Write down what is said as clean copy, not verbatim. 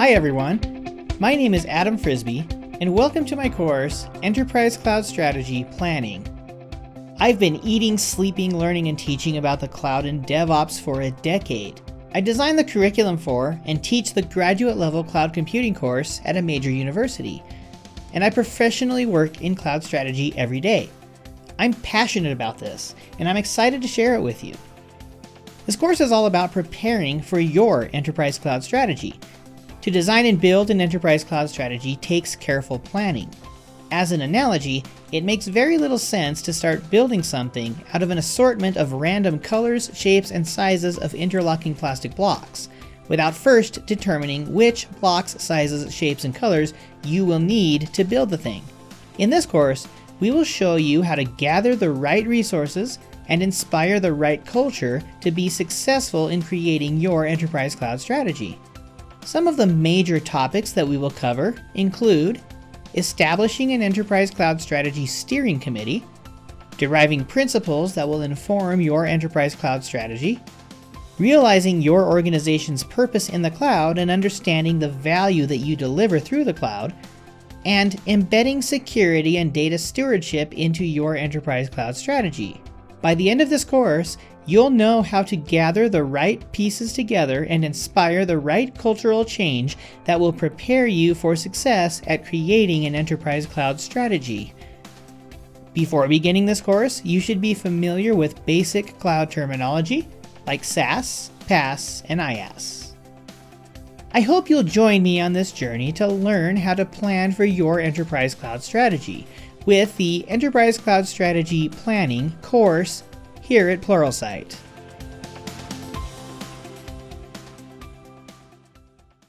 Hi everyone, my name is Adam Frisbee, and welcome to my course, Enterprise Cloud Strategy Planning. I've been eating, sleeping, learning, and teaching about the cloud and DevOps for a decade. I design the curriculum for and teach the graduate level cloud computing course at a major university, and I professionally work in cloud strategy every day. I'm passionate about this, and I'm excited to share it with you. This course is all about preparing for your enterprise cloud strategy. To design and build an enterprise cloud strategy takes careful planning. As an analogy, it makes very little sense to start building something out of an assortment of random colors, shapes, and sizes of interlocking plastic blocks, without first determining which blocks, sizes, shapes, and colors you will need to build the thing. In this course, we will show you how to gather the right resources and inspire the right culture to be successful in creating your enterprise cloud strategy. Some of the major topics that we will cover include establishing an enterprise cloud strategy steering committee, deriving principles that will inform your enterprise cloud strategy, realizing your organization's purpose in the cloud and understanding the value that you deliver through the cloud, and embedding security and data stewardship into your enterprise cloud strategy. By the end of this course, you'll know how to gather the right pieces together and inspire the right cultural change that will prepare you for success at creating an enterprise cloud strategy. Before beginning this course, you should be familiar with basic cloud terminology like SaaS, PaaS, and IaaS. I hope you'll join me on this journey to learn how to plan for your enterprise cloud strategy with the Enterprise Cloud Strategy Planning course here at Pluralsight.